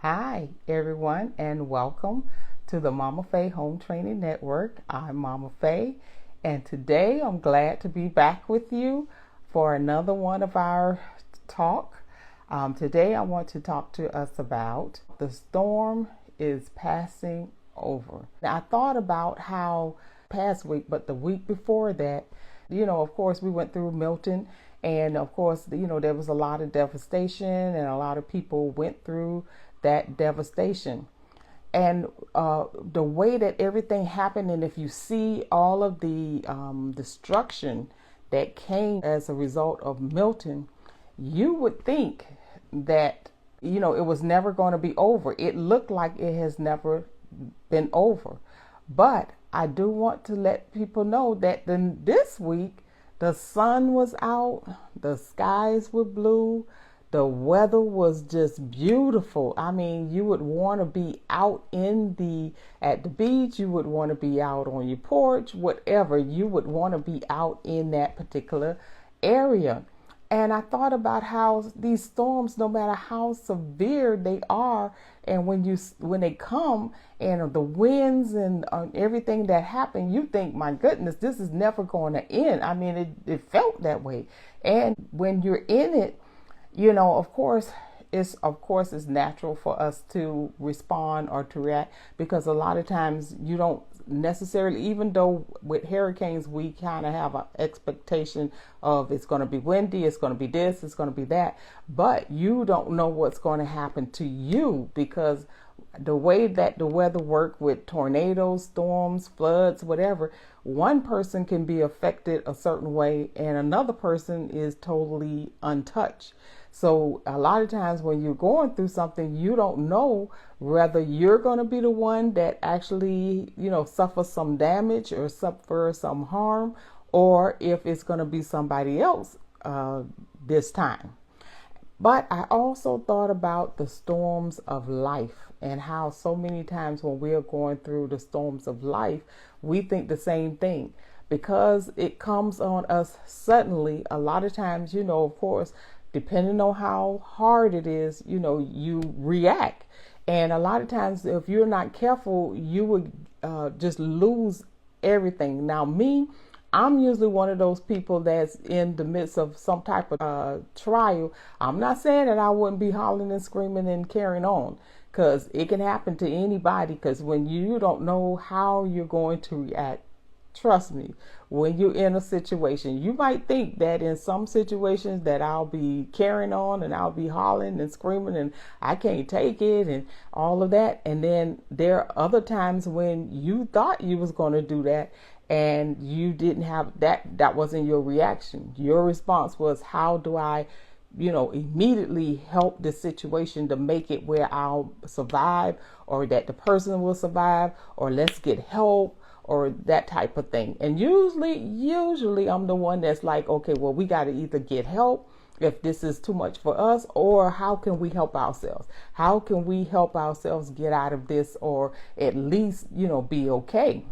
Hi, everyone, and welcome to the Mama Faye Home Training Network. I'm Mama Faye, and today I'm glad to be back with you for another one of our talk. Today I want to talk to us about the storm is passing over. Now, I thought about how past week, but the week before that, of course, we went through Milton, and of course, there was a lot of devastation, and a lot of people went through that devastation. And the way that everything happened, and if you see all of the destruction that came as a result of Milton, you would think that, it was never going to be over. It looked like it has never been over. But I do want to let people know that this week, the sun was out, the skies were blue, the weather was just beautiful. I mean, you would want to be out at the beach, you would want to be out on your porch, whatever, you would want to be out in that particular area. And I thought about how these storms, no matter how severe they are, and when they come and the winds and everything that happened, you think, my goodness, this is never going to end. I mean, it felt that way. And when you're in it, of course it's natural for us to respond or to react, because a lot of times you don't necessarily, even though with hurricanes we kind of have an expectation of it's going to be windy, it's going to be this, it's going to be that, but you don't know what's going to happen to you, because the way that the weather work with tornadoes, storms, floods, whatever, one person can be affected a certain way and another person is totally untouched. So a lot of times when you're going through something, you don't know whether you're going to be the one that actually, suffers some damage or suffer some harm, or if it's going to be somebody else this time. But I also thought about the storms of life and how so many times when we are going through the storms of life, we think the same thing. Because it comes on us suddenly, a lot of times, of course, depending on how hard it is, you react. And a lot of times, if you're not careful, you would just lose everything. Now, I'm usually one of those people that's in the midst of some type of trial. I'm not saying that I wouldn't be hollering and screaming and carrying on, because it can happen to anybody. Because when you don't know how you're going to react, trust me, when you're in a situation, you might think that in some situations that I'll be carrying on and I'll be hollering and screaming and I can't take it and all of that. And then there are other times when you thought you was going to do that and you didn't have that wasn't your reaction. Your response was, how do I immediately help the situation to make it where I'll survive, or that the person will survive, or let's get help, or that type of thing. And usually I'm the one that's like, okay, well, we got to either get help if this is too much for us, or how can we help ourselves? How can we help ourselves get out of this, or at least, be okay?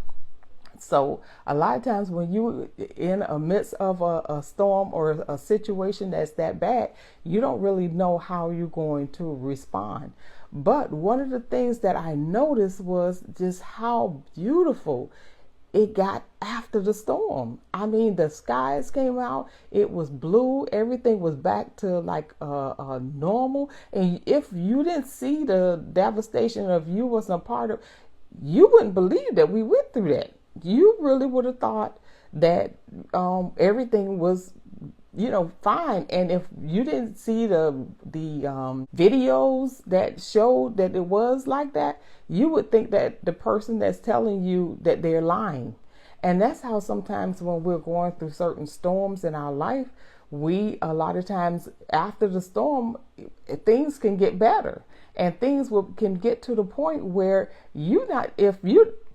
So a lot of times when you in a midst of a storm or a situation that's that bad, you don't really know how you're going to respond. But one of the things that I noticed was just how beautiful it got after the storm. I mean, the skies came out, it was blue, everything was back to like normal. And if you didn't see the devastation, or if you wasn't a part of, you wouldn't believe that we went through that. You really would have thought that everything was, fine. And if you didn't see the videos that showed that it was like that, you would think that the person that's telling you that they're lying. And that's how sometimes when we're going through certain storms in our life, a lot of times after the storm, things can get better, and things can get to the point where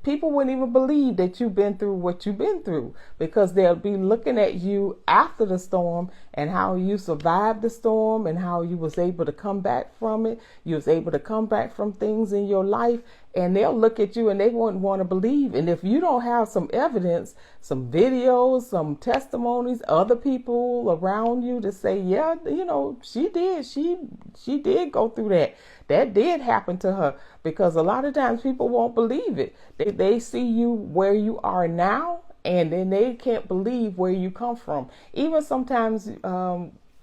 people wouldn't even believe that you've been through what you've been through, because they'll be looking at you after the storm and how you survived the storm and how you was able to come back from it. You was able to come back from things in your life, and they'll look at you and they won't want to believe. And if you don't have some evidence, some videos, some testimonies, other people around you to say, yeah, she did go through that. That did happen to her. Because a lot of times people won't believe it. They see you where you are now, and then they can't believe where you come from. Even sometimes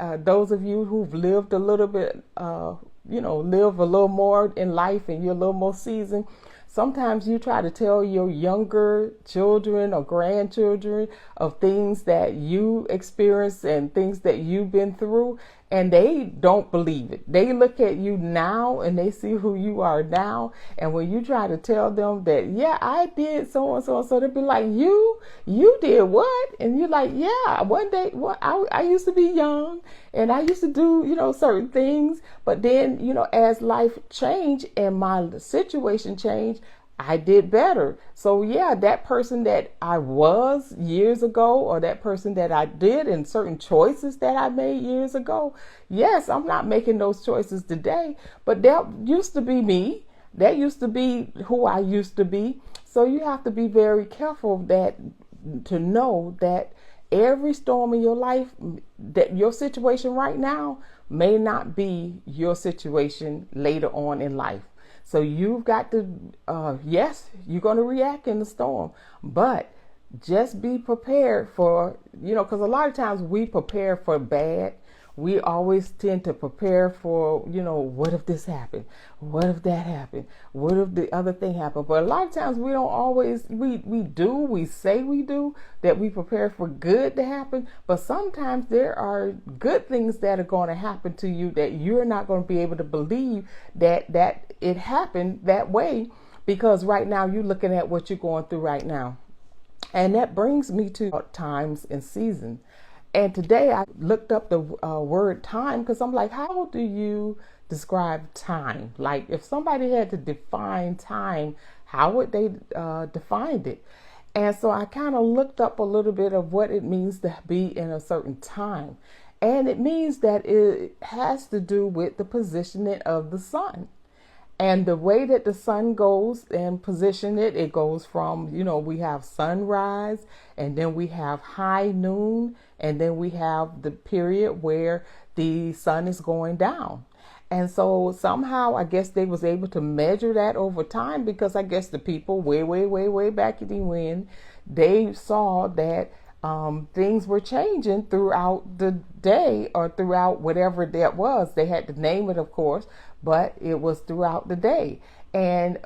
those of you who've lived a little bit, live a little more in life and you're a little more seasoned, sometimes you try to tell your younger children or grandchildren of things that you experienced and things that you've been through, and they don't believe it. They look at you now and they see who you are now. And when you try to tell them that, yeah, I did so and so and so, they'll be like, you did what? And you're like, yeah, one day, I used to be young and I used to do, certain things. But then, as life changed and my situation changed, I did better. So yeah, that person that I was years ago, or that person that I did, and certain choices that I made years ago, yes, I'm not making those choices today, but that used to be me. That used to be who I used to be. So you have to be very careful to know that every storm in your life, that your situation right now may not be your situation later on in life. So you've got to, yes, you're going to react in the storm, but just be prepared for, because a lot of times we prepare for bad. We always tend to prepare for, what if this happened? What if that happened? What if the other thing happened? But a lot of times we don't always, we say we do, that we prepare for good to happen. But sometimes there are good things that are going to happen to you that you're not going to be able to believe that it happened that way, because right now you're looking at what you're going through right now. And that brings me to times and seasons. And today I looked up the word time, because I'm like, how do you describe time? Like, if somebody had to define time, how would they define it? And so I kind of looked up a little bit of what it means to be in a certain time. And it means that it has to do with the positioning of the sun. And the way that the sun goes and position it goes from, we have sunrise, and then we have high noon, and then we have the period where the sun is going down. And so somehow I guess they was able to measure that over time, because I guess the people way back in when, they saw that things were changing throughout the day, or throughout whatever that was. They had to name it, of course, but it was throughout the day. And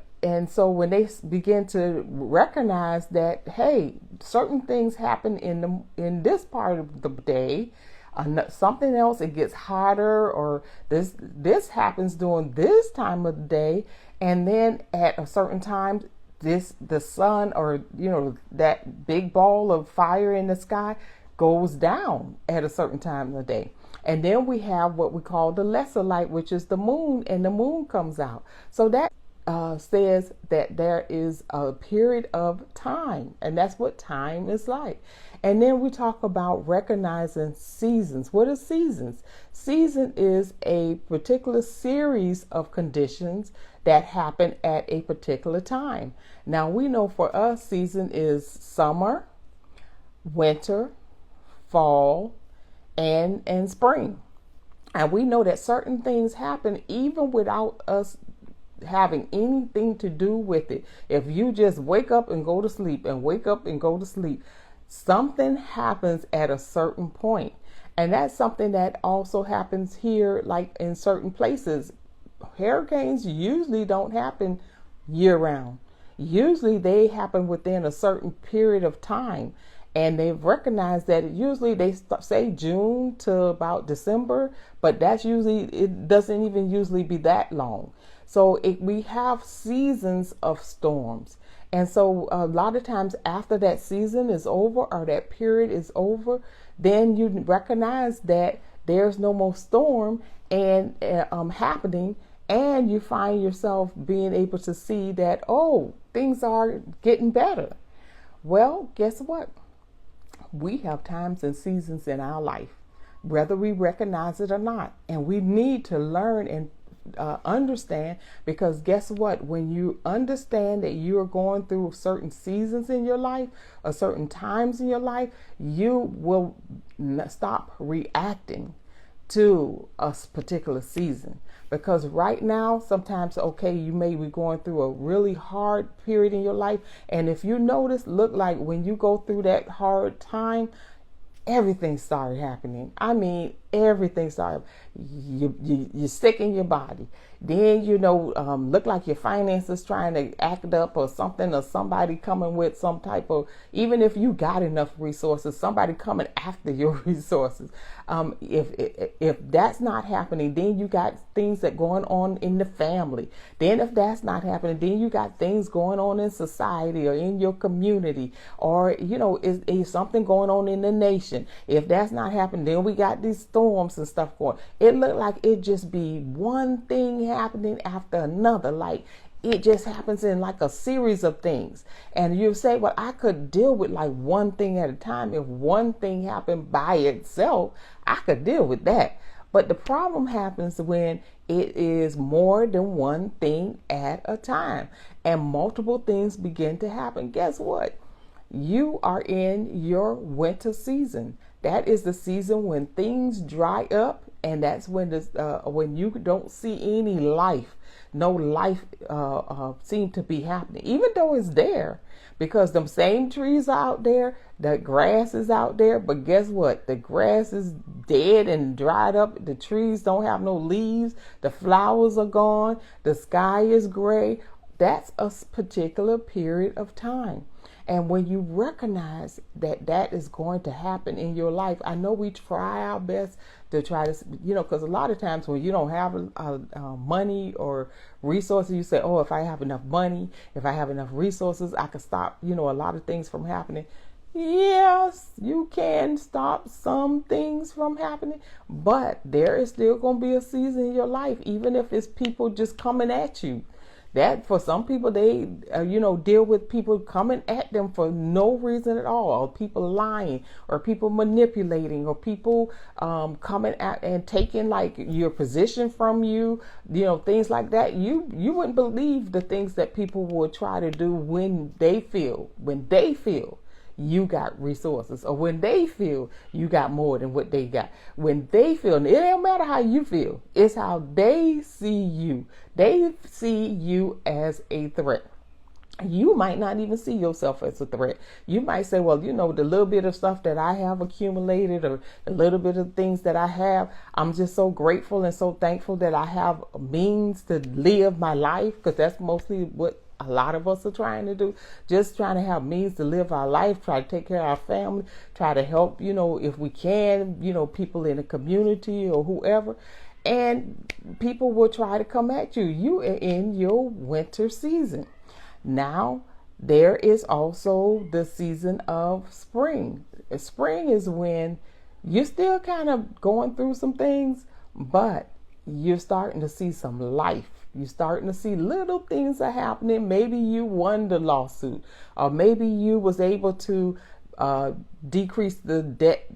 so when they begin to recognize that, hey, certain things happen in this part of the day, something else, it gets hotter, or this happens during this time of the day, and then at a certain time, the sun, or that big ball of fire in the sky goes down at a certain time of the day. And then we have what we call the lesser light, which is the moon, and the moon comes out. So that says that there is a period of time, and that's what time is like. And then we talk about recognizing seasons. What are seasons? Season is a particular series of conditions that happen at a particular time. Now we know for us, season is summer, winter, fall, and spring. And we know that certain things happen even without us having anything to do with it. If you just wake up and go to sleep, and wake up and go to sleep, something happens at a certain point. And that's something that also happens here, like in certain places. Hurricanes usually don't happen year round. Usually they happen within a certain period of time. And they've recognized that usually they say June to about December, but that's usually, it doesn't even usually be that long. So we have seasons of storms. And so a lot of times after that season is over, or that period is over, then you recognize that there's no more storm and happening, and you find yourself being able to see that, oh, things are getting better. Well, guess what? We have times and seasons in our life. whether we recognize it or not. And we need to learn and understand, because guess what? When you understand that you are going through certain seasons in your life or certain times in your life, you will stop reacting to a particular season. Because right now, sometimes, okay, you may be going through a really hard period in your life. And if you notice, look like when you go through that hard time, everything started happening. I mean, everything started. You're sick in your body. Then, look like your finances trying to act up or something, or somebody coming with some type of, even if you got enough resources, somebody coming after your resources. If that's not happening, then you got things that going on in the family. Then if that's not happening, then you got things going on in society or in your community, or, is something going on in the nation. If that's not happening, then we got these storms and stuff going. It looked like it just be one thing happening after another. Like it just happens in like a series of things. And you say, well, I could deal with like one thing at a time. If one thing happened by itself, I could deal with that. But the problem happens when it is more than one thing at a time and multiple things begin to happen. Guess what? You are in your winter season. That is the season when things dry up, and that's when when you don't see any life, no life seem to be happening, even though it's there, because them same trees are out there, the grass is out there, but guess what? The grass is dead and dried up. The trees don't have no leaves. The flowers are gone. The sky is gray. That's a particular period of time. And when you recognize that that is going to happen in your life, I know we try our best to try to, because a lot of times when you don't have money or resources, you say, oh, if I have enough money, if I have enough resources, I can stop, a lot of things from happening. Yes, you can stop some things from happening, but there is still going to be a season in your life, even if it's people just coming at you. That for some people, they, deal with people coming at them for no reason at all, or people lying, or people manipulating, or people coming at and taking like your position from you, things like that. You wouldn't believe the things that people would try to do when they feel you got resources, or when they feel you got more than what they got. When they feel, it don't matter how you feel, it's how they see you. They see you as a threat. You might not even see yourself as a threat. You might say, well, the little bit of stuff that I have accumulated, or a little bit of things that I have, I'm just so grateful and so thankful that I have means to live my life, because that's mostly what a lot of us are trying to do, just trying to have means to live our life, try to take care of our family, try to help, if we can, people in the community or whoever. And people will try to come at you. You are in your winter season. Now, there is also the season of spring. Spring is when you're still kind of going through some things, but you're starting to see some life. You're starting to see little things are happening. Maybe you won the lawsuit, or maybe you was able to decrease the debt,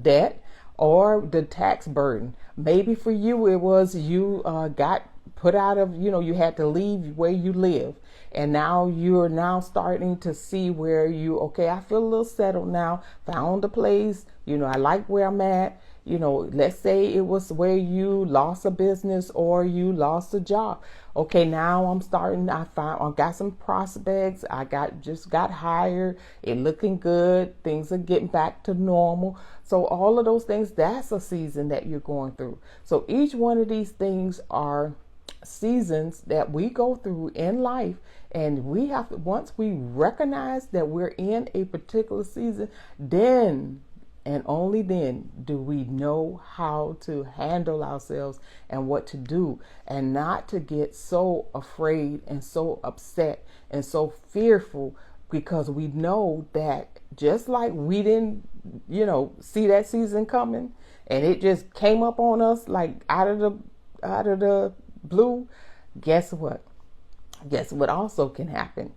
debt, or the tax burden. Maybe for you it was you got put out of, you had to leave where you live, and now you're now starting to see where I feel a little settled now, found a place, I like where I'm at. Let's say it was where you lost a business or you lost a job. Okay, now I got some prospects. I just got hired. It looking good. Things are getting back to normal. So all of those things, that's a season that you're going through. So each one of these things are seasons that we go through in life, and we have to, once we recognize that we're in a particular season, then and only then do we know how to handle ourselves and what to do, and not to get so afraid and so upset and so fearful, because we know that just like we didn't, see that season coming, and it just came up on us like out of the blue. Guess what? Guess what also can happen?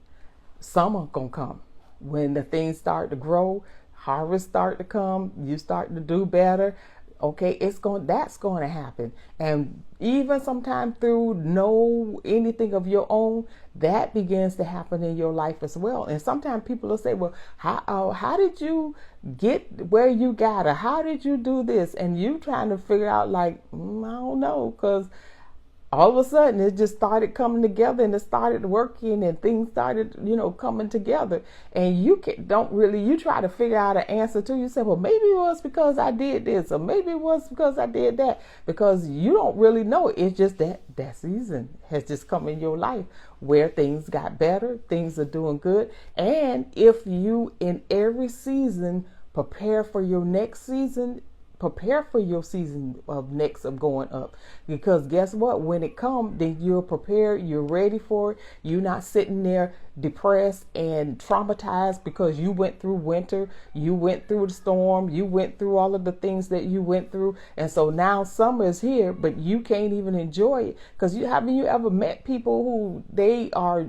Summer gonna come. When the things start to grow, harvest start to come, you start to do better. Okay, that's going to happen. And even sometimes through no anything of your own, that begins to happen in your life as well. And sometimes people will say, well, how did you get where you got, or how did you do this? And you trying to figure out like, I don't know, because all of a sudden it just started coming together, and it started working, and things started, coming together. And you try to figure out an answer to. You say, well, maybe it was because I did this, or maybe it was because I did that, because you don't really know. It's just that season has just come in your life where things got better, things are doing good. And if you in every season prepare for your next season, prepare for your season of next of going up, because guess what, when it comes, then you're prepared, you're ready for it. You're not sitting there depressed and traumatized because you went through winter, you went through the storm, you went through all of the things that you went through, and so now summer is here, but you can't even enjoy it. Because haven't you ever met people who they are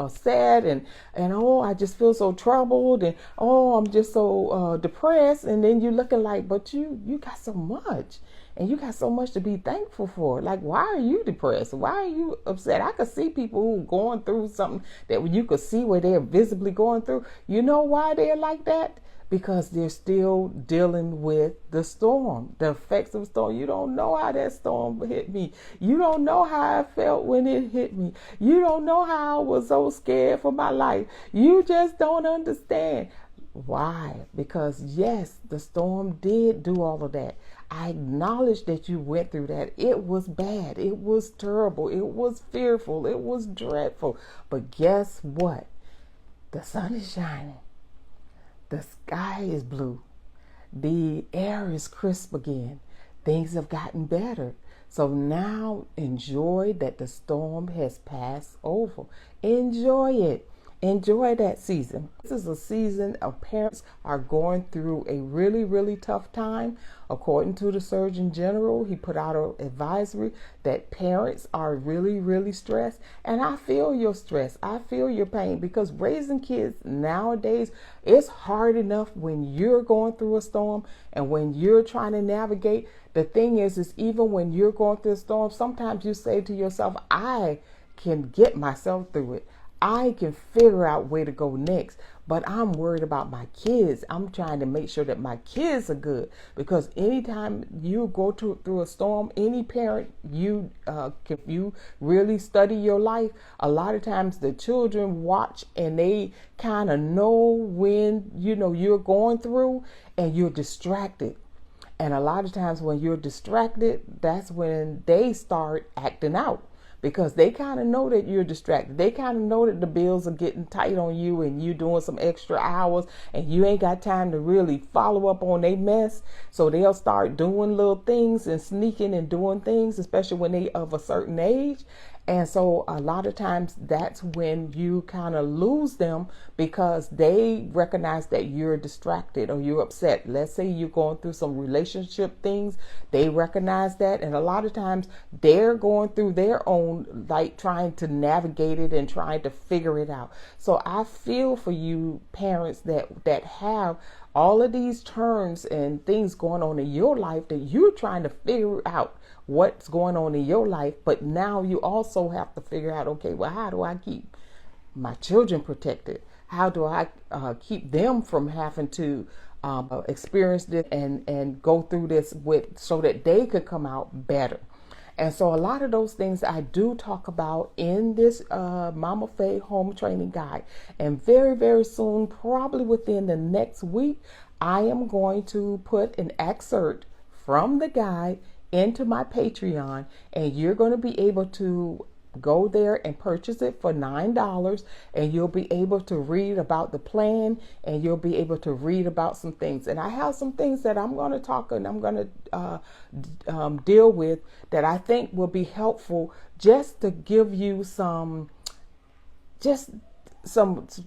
sad and oh, I just feel so troubled, and oh, I'm just so depressed, and then you're looking like, but you got so much, and you got so much to be thankful for. Like, why are you depressed? Why are you upset? I could see people who are going through something that you could see where they're visibly going through. You know why they're like that? Because they're still dealing with the storm, the effects of the storm. You don't know how that storm hit me. You don't know how I felt when it hit me. You don't know how I was so scared for my life. You just don't understand. Why? Because yes, the storm did do all of that. I acknowledge that you went through that. It was bad. It was terrible. It was fearful. It was dreadful. But guess what? The sun is shining. The sky is blue. The air is crisp again. Things have gotten better. So now enjoy that the storm has passed over. Enjoy it. Enjoy that season. This is a season of parents are going through a really, really tough time. According to the Surgeon General, he put out an advisory that parents are really, really stressed. And I feel your stress. I feel your pain, because raising kids nowadays, it's hard enough when you're going through a storm and when you're trying to navigate. The thing is even when you're going through a storm, sometimes you say to yourself, I can get myself through it. I can figure out where to go next, but I'm worried about my kids. I'm trying to make sure that my kids are good, because anytime you go through a storm, any parent, if you really study your life, a lot of times the children watch and they kind of know when, you're going through and you're distracted. And a lot of times when you're distracted, that's when they start acting out. Because they kind of know that you're distracted. They kind of know that the bills are getting tight on you and you doing some extra hours and you ain't got time to really follow up on their mess. So they'll start doing little things and sneaking and doing things, especially when they of a certain age. And so a lot of times that's when you kind of lose them, because they recognize that you're distracted or you're upset. Let's say you're going through some relationship things. They recognize that. And a lot of times they're going through their own, like trying to navigate it and trying to figure it out. So I feel for you parents that have all of these terms and things going on in your life that you're trying to figure out what's going on in your life. But now you also have to figure out, okay, well, how do I keep my children protected? How do I keep them from having to experience this and go through this so that they could come out better? And so a lot of those things I do talk about in this Mama Faye home training guide. And very, very soon, probably within the next week, I am going to put an excerpt from the guide into my Patreon, and you're going to be able to go there and purchase it for $9, and you'll be able to read about the plan, and you'll be able to read about some things. And I have some things that I'm going to talk and I'm going to deal with that I think will be helpful, just to give you some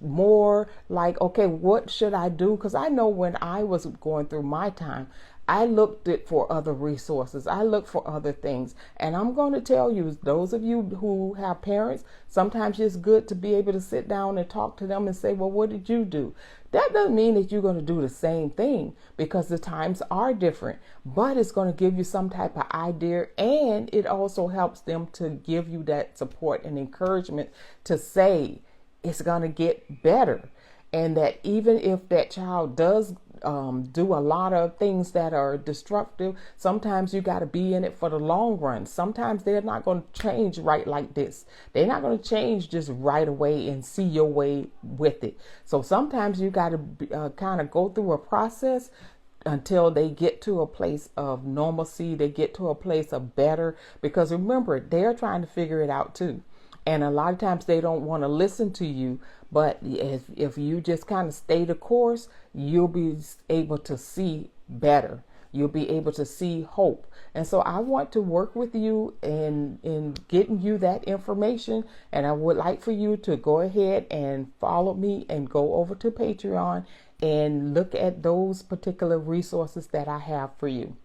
more like, okay, what should I do? Because I know when I was going through my time, I looked for other resources. I looked for other things. And I'm going to tell you, those of you who have parents, sometimes it's good to be able to sit down and talk to them and say, well, what did you do? That doesn't mean that you're going to do the same thing, because the times are different, but it's going to give you some type of idea, and it also helps them to give you that support and encouragement to say it's going to get better. And that even if that child does do a lot of things that are destructive, sometimes you got to be in it for the long run. Sometimes they're not going to change right like this. They're not going to change just right away and see your way with it. So sometimes you got to kind of go through a process until they get to a place of normalcy, they get to a place of better, because remember, they're trying to figure it out too. And a lot of times they don't want to listen to you, but if you just kind of stay the course, you'll be able to see better. You'll be able to see hope. And so I want to work with you in getting you that information. And I would like for you to go ahead and follow me and go over to Patreon and look at those particular resources that I have for you.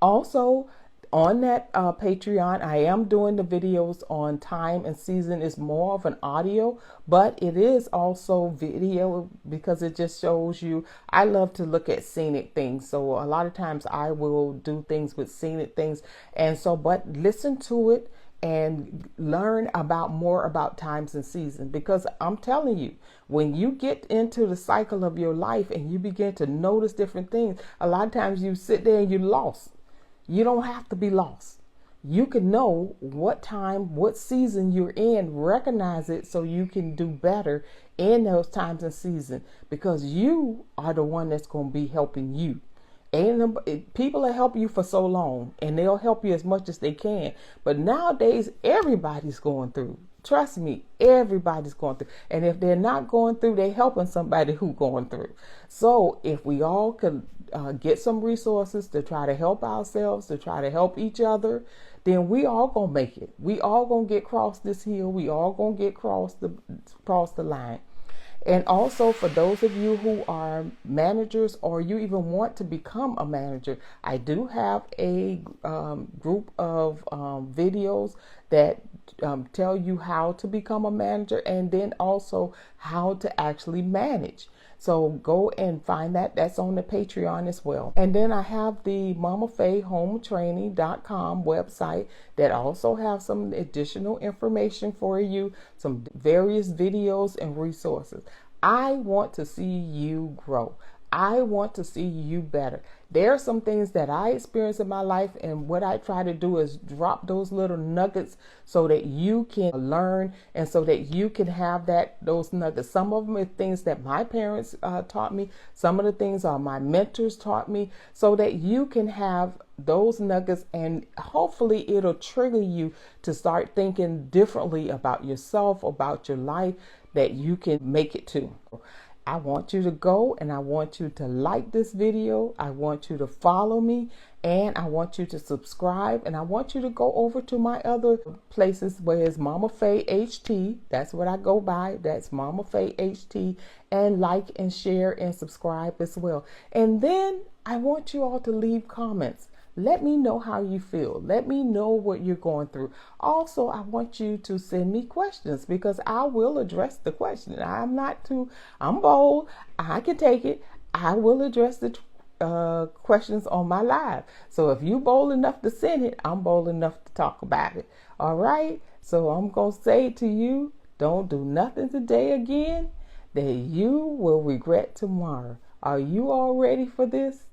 Also, on that Patreon, I am doing the videos on time and season. Is more of an audio, but it is also video, because it just shows you. I love to look at scenic things, so a lot of times I will do things with scenic things, and so but listen to it and learn more about times and seasons, because I'm telling you, when you get into the cycle of your life and you begin to notice different things, a lot of times you sit there and you're lost. You don't have to be lost. You can know what time, what season you're in, recognize it so you can do better in those times and seasons, because you are the one that's going to be helping you. And people will help you for so long, and they'll help you as much as they can. But nowadays, everybody's going through. Trust me, everybody's going through. And if they're not going through, they're helping somebody who's going through. So if we all could get some resources to try to help ourselves, to try to help each other, then we all gonna make it. We all gonna get across this hill. We all gonna get across the line. And also, for those of you who are managers, or you even want to become a manager, I do have a group of videos that tell you how to become a manager, and then also how to actually manage. So go and find that. That's on the Patreon as well. And then I have the MOMAFEY-HT website that also have some additional information for you, some various videos and resources. I want to see you grow. I want to see you better. There are some things that I experienced in my life, and what I try to do is drop those little nuggets so that you can learn, and so that you can have those nuggets. Some of them are things that my parents taught me. Some of the things are my mentors taught me, so that you can have those nuggets, and hopefully it'll trigger you to start thinking differently about yourself, about your life, that you can make it to. I want you to go, and I want you to like this video. I want you to follow me, and I want you to subscribe, and I want you to go over to my other places where it's MOMAFEY-HT. That's what I go by. That's MOMAFEY-HT, and like and share and subscribe as well. And then I want you all to leave comments. Let me know how you feel. Let me know what you're going through. Also, I want you to send me questions, because I will address the question. I'm bold. I can take it. I will address the questions on my live. So if you're bold enough to send it, I'm bold enough to talk about it. All right. So I'm going to say to you, don't do nothing today again that you will regret tomorrow. Are you all ready for this?